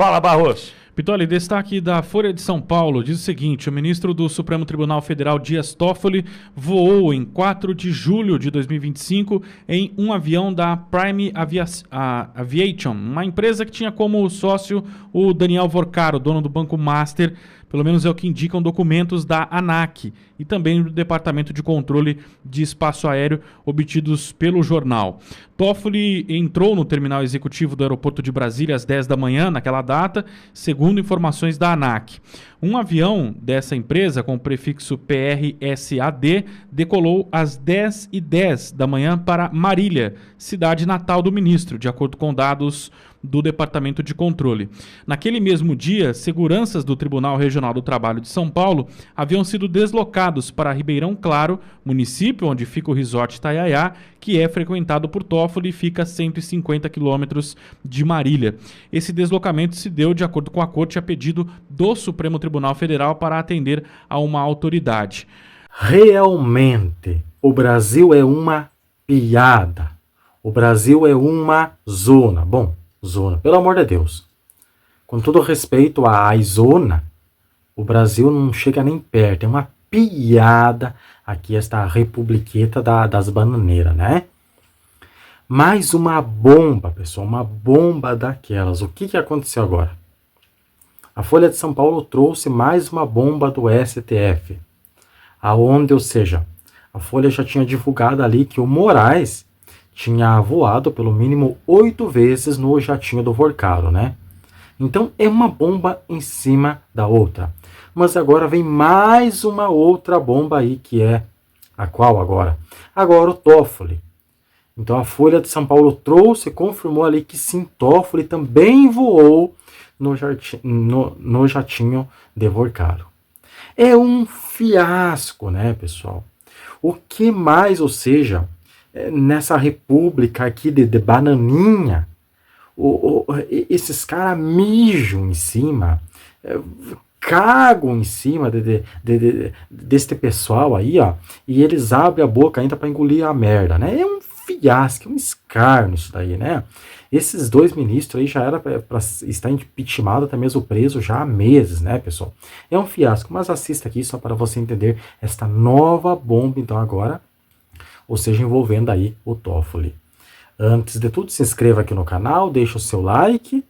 Fala, Barros. Pitoli, destaque da Folha de São Paulo diz o seguinte: o ministro do Supremo Tribunal Federal, Dias Toffoli, voou em 4 de julho de 2025 em um avião da Prime Aviation, uma empresa que tinha como sócio o Daniel Vorcaro, dono do Banco Master, pelo menos é o que indicam documentos da ANAC e também do Departamento de Controle de Espaço Aéreo obtidos pelo jornal. Toffoli entrou no terminal executivo do aeroporto de Brasília às 10 da manhã, naquela data, segundo informações da ANAC. Um avião dessa empresa, com o prefixo PRSAD, decolou às 10h10 da manhã para Marília, cidade natal do ministro, de acordo com dados do Departamento de Controle. Naquele mesmo dia, seguranças do Tribunal Regional do Trabalho de São Paulo haviam sido deslocados para Ribeirão Claro, município onde fica o Resort Itaiaia, que é frequentado por Toffoli e fica a 150 quilômetros de Marília. Esse deslocamento se deu de acordo com a Corte a pedido do Supremo Tribunal Federal para atender a uma autoridade. Realmente, o Brasil é uma piada. O Brasil é uma zona. Bom, zona, pelo amor de Deus. Com todo respeito à zona, o Brasil não chega nem perto. É uma piada aqui esta republiqueta das bananeiras, né? Mais uma bomba, pessoal, uma bomba daquelas. O que aconteceu agora? A Folha de São Paulo trouxe mais uma bomba do STF, aonde, ou seja, a Folha já tinha divulgado ali que o Moraes tinha voado pelo mínimo 8 vezes no jatinho do Vorcaro, né? Então é uma bomba em cima da outra. Mas agora vem mais uma outra bomba aí, que é a qual agora? Agora o Toffoli. Então a Folha de São Paulo trouxe, confirmou ali que sim, Toffoli também voou no jatinho de Vorcaro. É um fiasco, né, pessoal? O que mais, ou seja, nessa república aqui de bananinha, esses caras mijam em cima, cagam em cima deste pessoal aí, ó, e eles abrem a boca ainda para engolir a merda, né? É um fiasco, é um escárnio isso daí, né? Esses dois ministros aí já era para estar impeachmentado, até mesmo preso já há meses, né, pessoal? É um fiasco, mas assista aqui só para você entender esta nova bomba, então agora, ou seja, envolvendo aí o Toffoli. Antes de tudo, se inscreva aqui no canal, deixa o seu like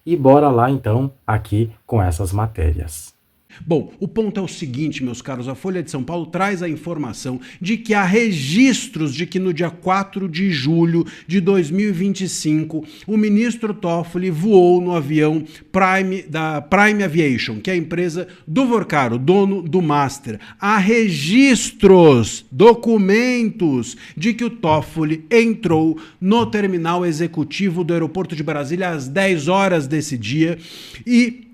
e bora lá então aqui com essas matérias. Bom, o ponto é o seguinte, meus caros, a Folha de São Paulo traz a informação de que há registros de que no dia 4 de julho de 2025, o ministro Toffoli voou no avião da Prime Aviation, que é a empresa do Vorcaro, dono do Master. Há registros, documentos de que o Toffoli entrou no terminal executivo do aeroporto de Brasília às 10 horas desse dia e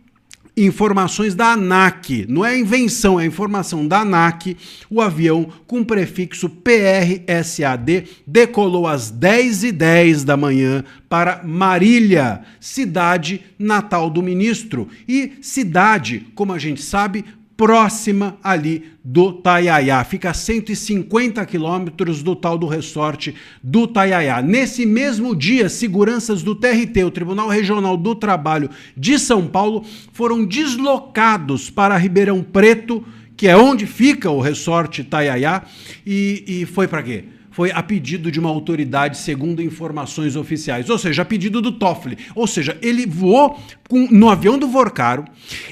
informações da ANAC, não é invenção, é informação da ANAC, o avião com prefixo PRSAD decolou às 10h10 da manhã para Marília, cidade natal do ministro, e cidade, como a gente sabe, próxima ali do Itaiaia, fica a 150 quilômetros do tal do resort do Itaiaia. Nesse mesmo dia, seguranças do TRT, o Tribunal Regional do Trabalho de São Paulo, foram deslocados para Ribeirão Preto, que é onde fica o resort Itaiaia, e foi para quê? Foi a pedido de uma autoridade, segundo informações oficiais, ou seja, a pedido do Toffoli. Ou seja, ele voou no avião do Vorcaro,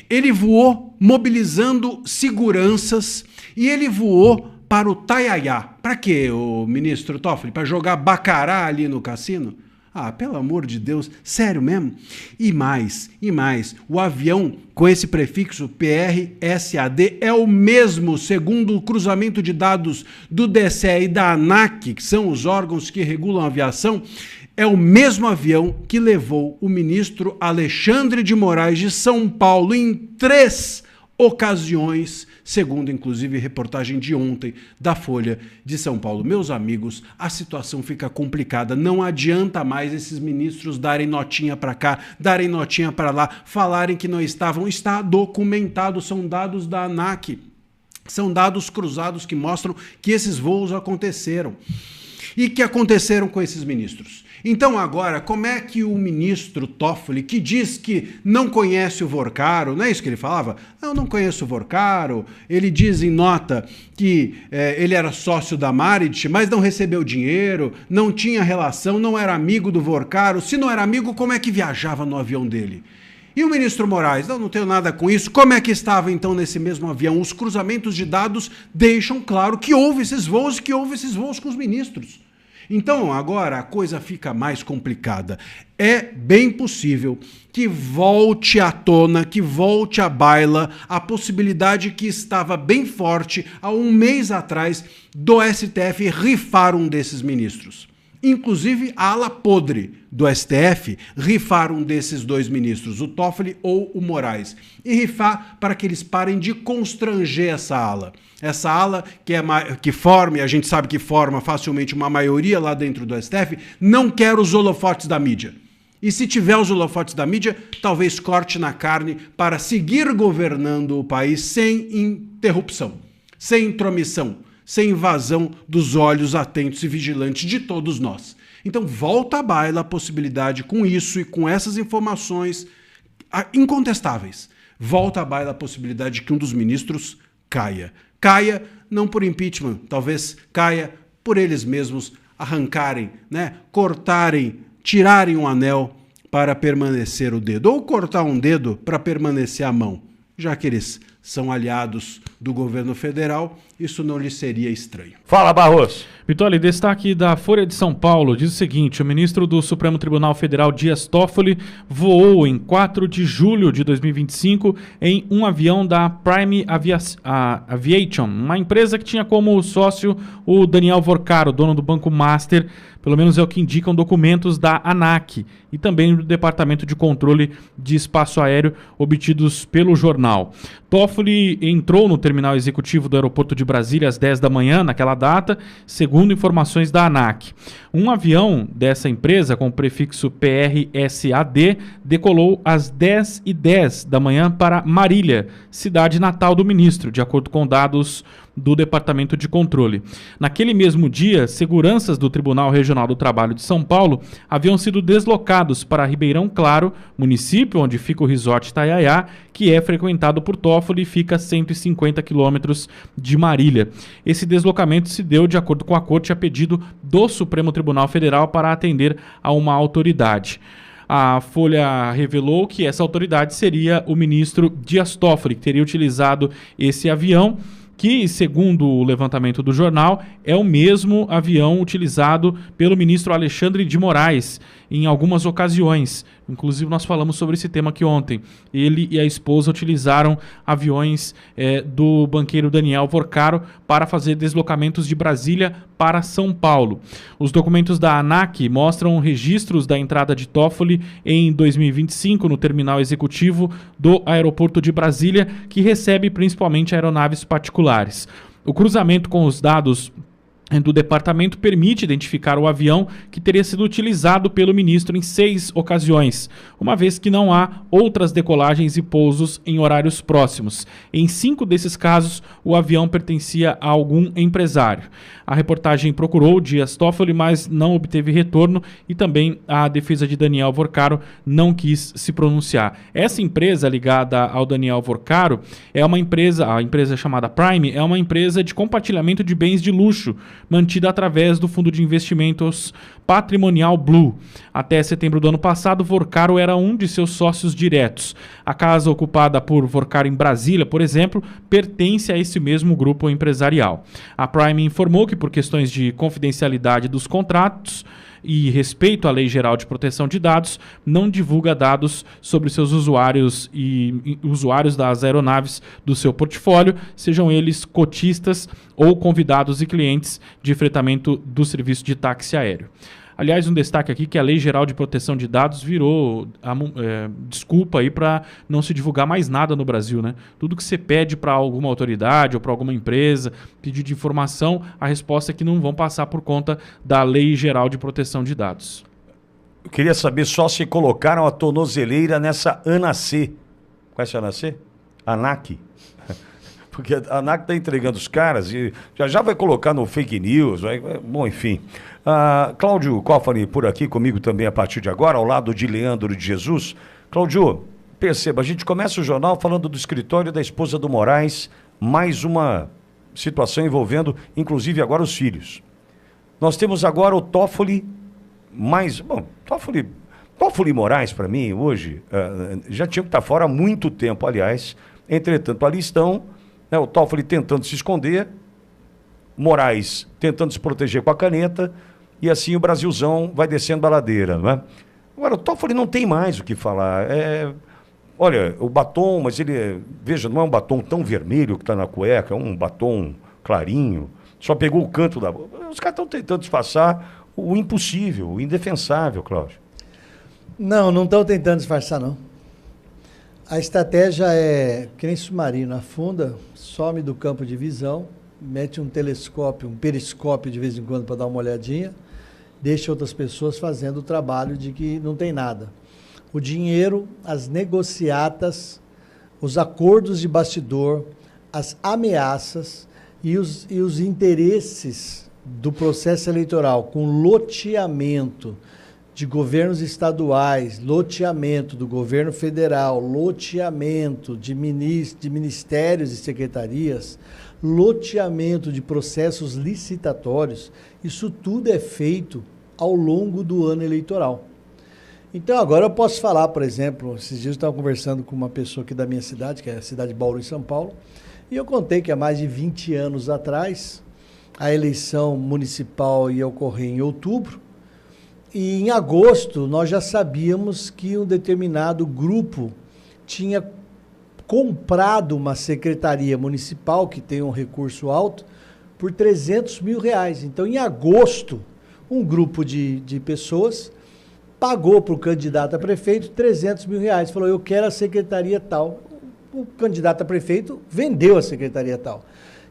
ele voou mobilizando seguranças e ele voou para o Itaiaia. Para quê, o ministro Toffoli? Para jogar bacará ali no cassino? Ah, pelo amor de Deus, sério mesmo? E mais, o avião com esse prefixo PRSAD é o mesmo, segundo o cruzamento de dados do DCE e da ANAC, que são os órgãos que regulam a aviação, é o mesmo avião que levou o ministro Alexandre de Moraes de São Paulo em 3 ocasiões, segundo inclusive reportagem de ontem da Folha de São Paulo. Meus amigos, a situação fica complicada, não adianta mais esses ministros darem notinha para cá, darem notinha para lá, falarem que não estavam, está documentado, são dados da ANAC, são dados cruzados que mostram que esses voos aconteceram. E que aconteceram com esses ministros? Então agora, como é que o ministro Toffoli, que diz que não conhece o Vorcaro, não é isso que ele falava? Eu não conheço o Vorcaro, ele diz em nota que ele era sócio da Marit, mas não recebeu dinheiro, não tinha relação, não era amigo do Vorcaro. Se não era amigo, como é que viajava no avião dele? E o ministro Moraes? Não tenho nada com isso. Como é que estava então nesse mesmo avião? Os cruzamentos de dados deixam claro que houve esses voos com os ministros. Então, agora a coisa fica mais complicada. É bem possível que volte à tona, que volte à baila a possibilidade que estava bem forte há um mês atrás do STF rifar um desses ministros. Inclusive, a ala podre do STF rifar um desses dois ministros, o Toffoli ou o Moraes, e rifar para que eles parem de constranger essa ala. Essa ala que forma, e a gente sabe que forma facilmente uma maioria lá dentro do STF, não quer os holofotes da mídia. E se tiver os holofotes da mídia, talvez corte na carne para seguir governando o país sem interrupção, sem intromissão, sem invasão dos olhos atentos e vigilantes de todos nós. Então volta à baila a possibilidade com isso e com essas informações incontestáveis. Volta à baila a possibilidade de que um dos ministros caia. Caia não por impeachment, talvez caia por eles mesmos arrancarem, cortarem, tirarem um anel para permanecer o dedo, ou cortar um dedo para permanecer a mão. Já que eles são aliados do governo federal, isso não lhe seria estranho. Fala, Barroso. Vitória, destaque da Folha de São Paulo diz o seguinte: o ministro do Supremo Tribunal Federal, Dias Toffoli, voou em 4 de julho de 2025 em um avião da Prime Aviation, uma empresa que tinha como sócio o Daniel Vorcaro, dono do Banco Master, pelo menos é o que indicam documentos da ANAC e também do Departamento de Controle de Espaço Aéreo obtidos pelo jornal. Toffoli entrou no terminal executivo do aeroporto de Brasília às 10 da manhã, naquela data, segundo informações da ANAC. Um avião dessa empresa, com o prefixo PRSAD, decolou às 10h10 da manhã para Marília, cidade natal do ministro, de acordo com dados do Departamento de Controle. Naquele mesmo dia, seguranças do Tribunal Regional do Trabalho de São Paulo haviam sido deslocados para Ribeirão Claro, município onde fica o Resort Itaiaia, que é frequentado por Toffoli e fica a 150 quilômetros de Marília. Esse deslocamento se deu de acordo com a Corte a pedido do Supremo Tribunal Federal para atender a uma autoridade. A Folha revelou que essa autoridade seria o ministro Dias Toffoli, que teria utilizado esse avião, que, segundo o levantamento do jornal, é o mesmo avião utilizado pelo ministro Alexandre de Moraes em algumas ocasiões. Inclusive, nós falamos sobre esse tema aqui ontem. Ele e a esposa utilizaram aviões do banqueiro Daniel Vorcaro para fazer deslocamentos de Brasília para São Paulo. Os documentos da ANAC mostram registros da entrada de Toffoli em 2025 no terminal executivo do aeroporto de Brasília, que recebe principalmente aeronaves particulares. O cruzamento com os dados do departamento permite identificar o avião que teria sido utilizado pelo ministro em 6 ocasiões, uma vez que não há outras decolagens e pousos em horários próximos. Em 5 desses casos, o avião pertencia a algum empresário. A reportagem procurou Dias Toffoli, mas não obteve retorno, e também a defesa de Daniel Vorcaro não quis se pronunciar. Essa empresa ligada ao Daniel Vorcaro é uma empresa, a empresa chamada Prime, é uma empresa de compartilhamento de bens de luxo, mantida através do fundo de investimentos Patrimonial Blue. Até setembro do ano passado, Vorcaro era um de seus sócios diretos. A casa ocupada por Vorcaro em Brasília, por exemplo, pertence a esse mesmo grupo empresarial. A Prime informou que, por questões de confidencialidade dos contratos e respeito à Lei Geral de Proteção de Dados, não divulga dados sobre seus usuários e usuários das aeronaves do seu portfólio, sejam eles cotistas ou convidados e clientes de fretamento do serviço de táxi aéreo. Aliás, um destaque aqui que a Lei Geral de Proteção de Dados virou desculpa aí para não se divulgar mais nada no Brasil, né? Tudo que você pede para alguma autoridade ou para alguma empresa, pedido de informação, a resposta é que não vão passar por conta da Lei Geral de Proteção de Dados. Eu queria saber só se colocaram a tornozeleira nessa ANAC. Conhece a ANAC? ANAC. Porque a ANAC está entregando os caras e já vai colocar no fake news. Bom, enfim. Cláudio Cofani por aqui comigo também a partir de agora, ao lado de Leandro de Jesus. Cláudio, perceba, a gente começa o jornal falando do escritório da esposa do Moraes, mais uma situação envolvendo, inclusive, agora os filhos. Nós temos agora o Toffoli, Toffoli e Moraes, para mim, hoje, já tinham que estar fora há muito tempo, aliás. Entretanto, ali estão, né, o Toffoli tentando se esconder, Moraes tentando se proteger com a caneta, e assim o Brasilzão vai descendo a ladeira, não é? Agora, o Toffoli não tem mais o que falar. Olha, o batom, mas veja, não é um batom tão vermelho que está na cueca, é um batom clarinho, só pegou o canto da boca. Os caras estão tentando disfarçar o impossível, o indefensável, Cláudio. Não estão tentando disfarçar, não. A estratégia é que nem submarino, afunda, some do campo de visão, mete um telescópio, um periscópio de vez em quando para dar uma olhadinha, deixa outras pessoas fazendo o trabalho de que não tem nada. O dinheiro, as negociatas, os acordos de bastidor, as ameaças e os interesses do processo eleitoral com loteamento de governos estaduais, loteamento do governo federal, loteamento de ministérios e secretarias, loteamento de processos licitatórios, isso tudo é feito ao longo do ano eleitoral. Então agora eu posso falar, por exemplo, esses dias eu estava conversando com uma pessoa aqui da minha cidade, que é a cidade de Bauru, em São Paulo, e eu contei que há mais de 20 anos atrás, a eleição municipal ia ocorrer em outubro, e em agosto nós já sabíamos que um determinado grupo tinha comprado uma secretaria municipal, que tem um recurso alto, por R$300 mil. Então, em agosto, um grupo de pessoas pagou para o candidato a prefeito R$300 mil. Falou, eu quero a secretaria tal. O candidato a prefeito vendeu a secretaria tal.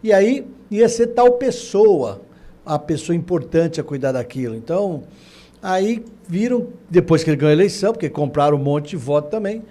E aí ia ser tal pessoa, a pessoa importante a cuidar daquilo. Então, aí viram, depois que ele ganhou a eleição, porque compraram um monte de voto também,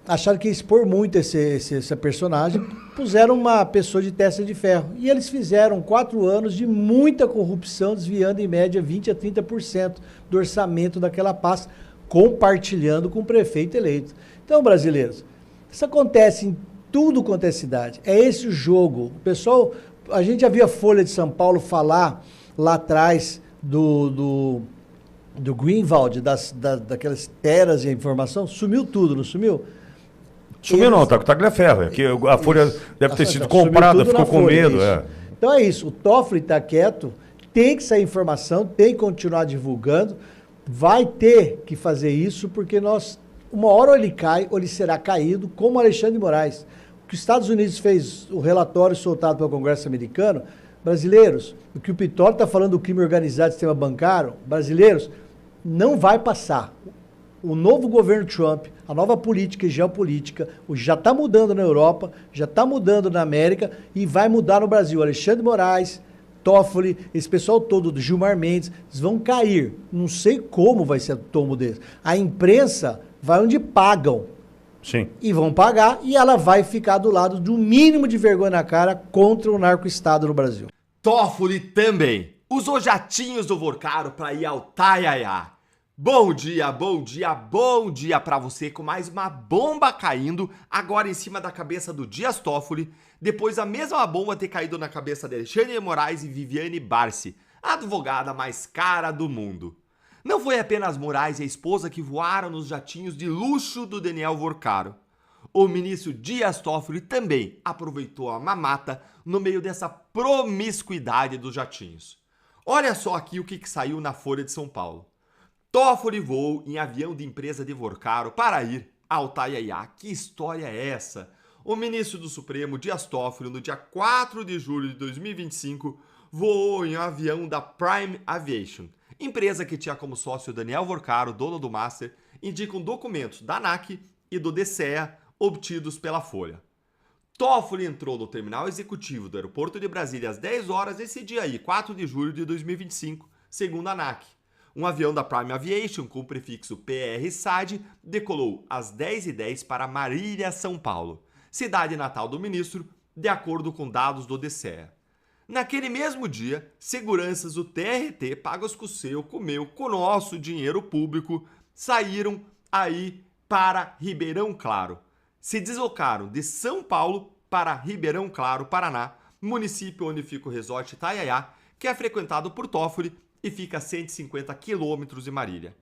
acharam que ia expor muito esse personagem, puseram uma pessoa de testa de ferro. E eles fizeram 4 anos de muita corrupção, desviando em média 20% a 30% do orçamento daquela pasta, compartilhando com o prefeito eleito. Então, brasileiros, isso acontece em tudo quanto é cidade. É esse o jogo. O pessoal, a gente já viu a Folha de São Paulo falar lá atrás do Greenwald, daquelas teras de informação, sumiu tudo, não sumiu? Sumiu não, tá com tagliaferro, que a Folha deve ter sido comprada, ficou com medo. Então é isso, o Toffoli está quieto, tem que sair informação, tem que continuar divulgando, vai ter que fazer isso, porque uma hora ou ele cai, ou ele será caído, como Alexandre de Moraes. O que os Estados Unidos fez, o relatório soltado pelo Congresso americano, brasileiros, o que o Pitório está falando do crime organizado do sistema bancário, brasileiros, não vai passar. O novo governo Trump, a nova política e geopolítica, já está mudando na Europa, já está mudando na América e vai mudar no Brasil. Alexandre de Moraes, Toffoli, esse pessoal todo, do Gilmar Mendes, eles vão cair. Não sei como vai ser o tombo deles. A imprensa vai onde pagam. Sim. E vão pagar, e ela vai ficar do lado de um mínimo de vergonha na cara contra o narco-estado no Brasil. Toffoli também usou jatinhos do Vorcaro para ir ao Taiaiá. Bom dia, bom dia, bom dia para você, com mais uma bomba caindo agora em cima da cabeça do Dias Toffoli, depois a mesma bomba ter caído na cabeça de Alexandre de Moraes e Viviane Barsi, a advogada mais cara do mundo. Não foi apenas Moraes e a esposa que voaram nos jatinhos de luxo do Daniel Vorcaro. O ministro Dias Toffoli também aproveitou a mamata no meio dessa promiscuidade dos jatinhos. Olha só aqui o que saiu na Folha de São Paulo. Toffoli voou em avião de empresa de Vorcaro para ir ao Taiaiá. Que história é essa? O ministro do Supremo, Dias Toffoli, no dia 4 de julho de 2025, voou em um avião da Prime Aviation, empresa que tinha como sócio Daniel Vorcaro, dono do Master, indicam documentos da ANAC e do DCEA obtidos pela Folha. Toffoli entrou no terminal executivo do aeroporto de Brasília às 10 horas desse dia aí, 4 de julho de 2025, segundo a ANAC. Um avião da Prime Aviation com o prefixo PR-SAD decolou às 10h10 para Marília, São Paulo. cidade natal do ministro, de acordo com dados do DCEA. Naquele mesmo dia, seguranças do TRT, pagos com o seu, com o meu, com o nosso dinheiro público, saíram aí para Ribeirão Claro. Se deslocaram de São Paulo para Ribeirão Claro, Paraná, município onde fica o resort Itaiaiá, que é frequentado por Toffoli e fica a 150 quilômetros de Marília.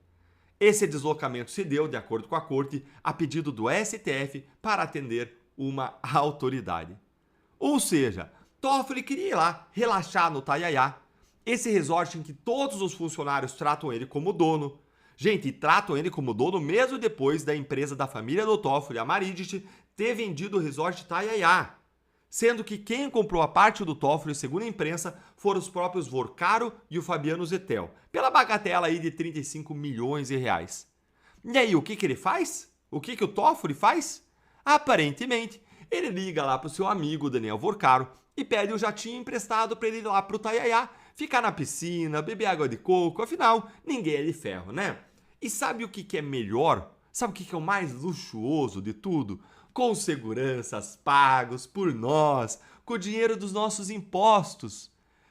Esse deslocamento se deu, de acordo com a corte, a pedido do STF para atender uma autoridade. Ou seja, Toffoli queria ir lá relaxar no Itaiaiá, esse resort em que todos os funcionários tratam ele como dono. Gente, tratam ele como dono mesmo depois da empresa da família do Toffoli, a Maridit, ter vendido o resort Itaiaiá. Sendo que quem comprou a parte do Toffoli, segundo a imprensa, foram os próprios Vorcaro e o Fabiano Zettel, pela bagatela aí de 35 milhões de reais. E aí, o que ele faz? O que o Toffoli faz? Aparentemente, ele liga lá pro seu amigo Daniel Vorcaro e pede o jatinho emprestado para ele ir lá pro Itaiaiá, ficar na piscina, beber água de coco, afinal, ninguém é de ferro, né? E sabe o que é melhor? Sabe o que é o mais luxuoso de tudo? Com seguranças pagos por nós, com o dinheiro dos nossos impostos.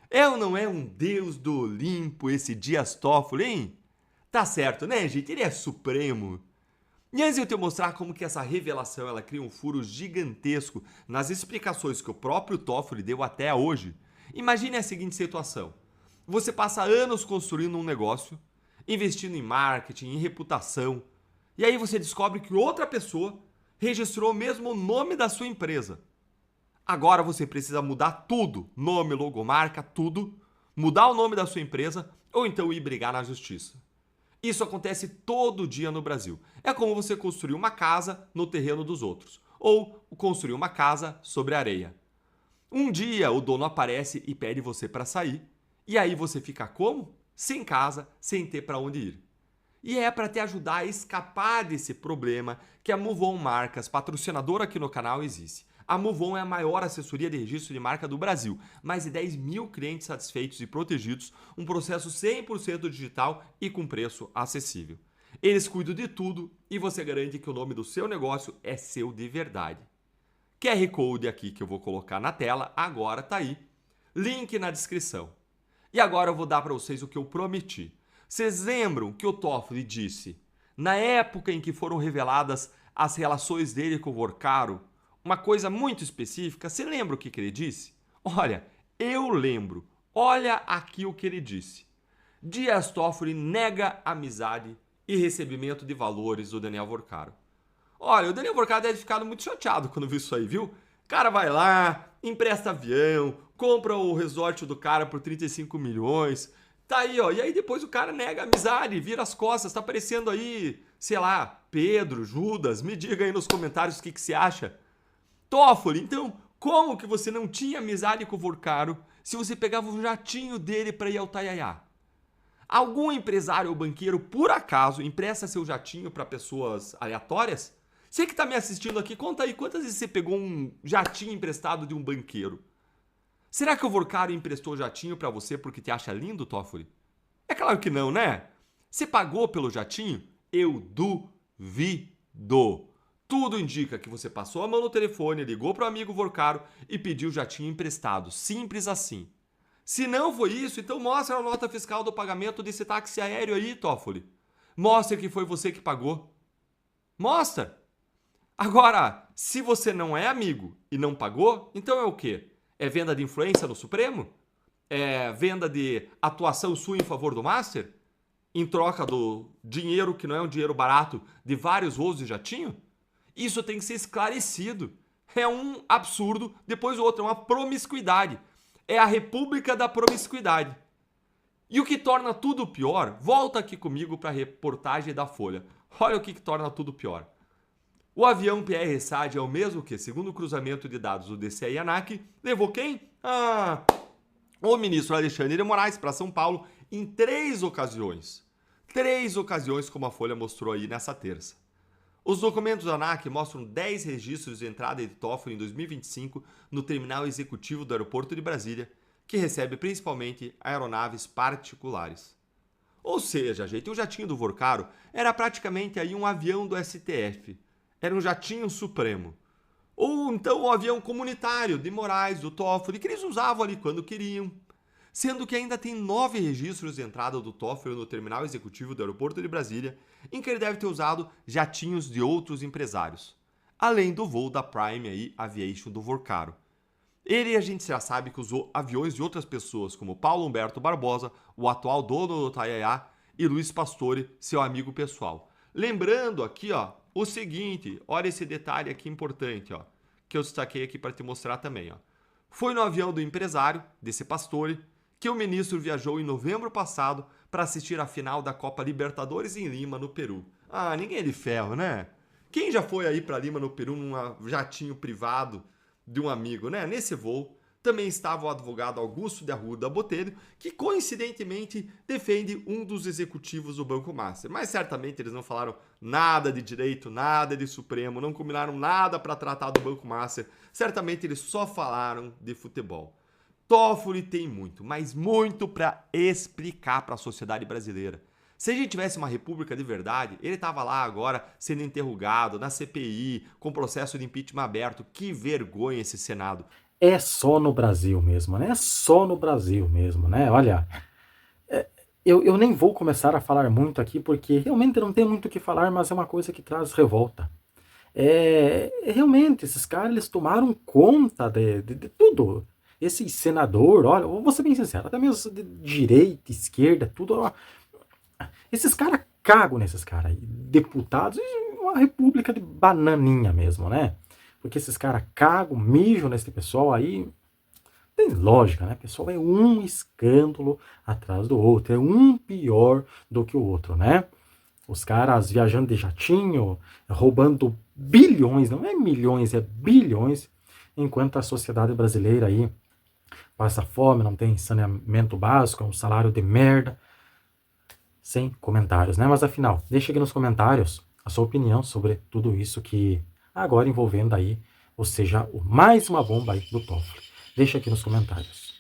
É ou não é um deus do Olimpo esse Dias Toffoli, hein? Tá certo, né, gente? Ele é supremo. E antes de eu te mostrar como que essa revelação ela cria um furo gigantesco nas explicações que o próprio Toffoli deu até hoje, imagine a seguinte situação. Você passa anos construindo um negócio, investindo em marketing, em reputação, e aí você descobre que outra pessoa registrou mesmo o nome da sua empresa. Agora você precisa mudar tudo, nome, logomarca, tudo, mudar o nome da sua empresa ou então ir brigar na justiça. Isso acontece todo dia no Brasil. É como você construir uma casa no terreno dos outros, ou construir uma casa sobre areia. Um dia o dono aparece e pede você para sair, e aí você fica como? Sem casa, sem ter para onde ir. E é para te ajudar a escapar desse problema que a Move On Marcas, patrocinadora aqui no canal, existe. A Move On é a maior assessoria de registro de marca do Brasil. Mais de 10 mil clientes satisfeitos e protegidos, um processo 100% digital e com preço acessível. Eles cuidam de tudo e você garante que o nome do seu negócio é seu de verdade. QR Code aqui que eu vou colocar na tela, agora tá aí. Link na descrição. E agora eu vou dar para vocês o que eu prometi. Vocês lembram que o Toffoli disse, na época em que foram reveladas as relações dele com o Vorcaro, uma coisa muito específica? Você lembra o que ele disse? Olha, eu lembro. Olha aqui o que ele disse. Dias Toffoli nega amizade e recebimento de valores do Daniel Vorcaro. Olha, o Daniel Vorcaro deve ter ficado muito chateado quando viu isso aí, viu? O cara vai lá, empresta avião, compra o resort do cara por 35 milhões... Tá aí, ó. E aí depois o cara nega a amizade, vira as costas. Tá aparecendo aí, sei lá, Pedro, Judas. Me diga aí nos comentários o que você acha. Toffoli, então, como que você não tinha amizade com o Vorcaro se você pegava o jatinho dele para ir ao Itaiaiá? Algum empresário ou banqueiro, por acaso, empresta seu jatinho para pessoas aleatórias? Você que tá me assistindo aqui, conta aí quantas vezes você pegou um jatinho emprestado de um banqueiro? Será que o Vorcaro emprestou o jatinho para você porque te acha lindo, Toffoli? É claro que não, né? Você pagou pelo jatinho? Eu duvido. Tudo indica que você passou a mão no telefone, ligou para o amigo Vorcaro e pediu o jatinho emprestado. Simples assim. Se não foi isso, então mostra a nota fiscal do pagamento desse táxi aéreo aí, Toffoli. Mostra que foi você que pagou. Mostra. Agora, se você não é amigo e não pagou, então é o quê? É venda de influência no Supremo? É venda de atuação sua em favor do Master? Em troca do dinheiro, que não é um dinheiro barato, de vários voos de jatinho? Isso tem que ser esclarecido. É um absurdo, depois o outro, é uma promiscuidade. É a república da promiscuidade. E o que torna tudo pior, volta aqui comigo para a reportagem da Folha. Olha o que torna tudo pior. O avião PR-SAD é o mesmo que, segundo o cruzamento de dados do DCE e ANAC, levou quem? O ministro Alexandre de Moraes para São Paulo em 3 ocasiões. 3 ocasiões, como a Folha mostrou aí nessa terça. Os documentos da ANAC mostram 10 registros de entrada de Toffoli em 2025 no terminal executivo do aeroporto de Brasília, que recebe principalmente aeronaves particulares. Ou seja, gente, o jatinho do Vorcaro era praticamente aí um avião do STF. Era um jatinho supremo. Ou então o avião comunitário de Moraes, do Toffoli, que eles usavam ali quando queriam. Sendo que ainda tem 9 registros de entrada do Toffoli no terminal executivo do aeroporto de Brasília, em que ele deve ter usado jatinhos de outros empresários, além do voo da Prime aí, Aviation do Vorcaro. Ele, a gente já sabe que usou aviões de outras pessoas, como Paulo Humberto Barbosa, o atual dono do Taiaiá, e Luiz Pastore, seu amigo pessoal. Lembrando aqui, ó, o seguinte, olha esse detalhe aqui importante, ó, que eu destaquei aqui para te mostrar também, ó. Foi no avião do empresário, desse Pastore, que o ministro viajou em novembro passado para assistir a final da Copa Libertadores em Lima, no Peru. Ah, ninguém é de ferro, né? Quem já foi aí para Lima, no Peru, num jatinho privado de um amigo, né? Nesse voo também estava o advogado Augusto de Arruda Botelho, que coincidentemente defende um dos executivos do Banco Master. Mas certamente eles não falaram nada de direito, nada de Supremo, não combinaram nada para tratar do Banco Master. Certamente eles só falaram de futebol. Toffoli tem muito, mas muito para explicar para a sociedade brasileira. Se a gente tivesse uma república de verdade, ele estava lá agora sendo interrogado na CPI, com processo de impeachment aberto. Que vergonha esse Senado. É só no Brasil mesmo, né? É só no Brasil mesmo, né? Olha, eu nem vou começar a falar muito aqui, porque realmente não tem muito o que falar, mas é uma coisa que traz revolta. Realmente, esses caras, eles tomaram conta de tudo. Esse senador, olha, vou ser bem sincero, até mesmo de direita, esquerda, tudo. Ó, esses caras cagam nesses caras aí. Deputados, uma república de bananinha mesmo, né? Porque esses caras cagam, mijam nesse pessoal aí. Tem lógica, né? O pessoal é um escândalo atrás do outro. É um pior do que o outro, né? Os caras viajando de jatinho, roubando bilhões, não é milhões, é bilhões. Enquanto a sociedade brasileira aí passa fome, não tem saneamento básico, é um salário de merda. Sem comentários, né? Mas afinal, deixa aqui nos comentários a sua opinião sobre tudo isso que agora envolvendo aí, ou seja, mais uma bomba aí do Toffoli. Deixa aqui nos comentários.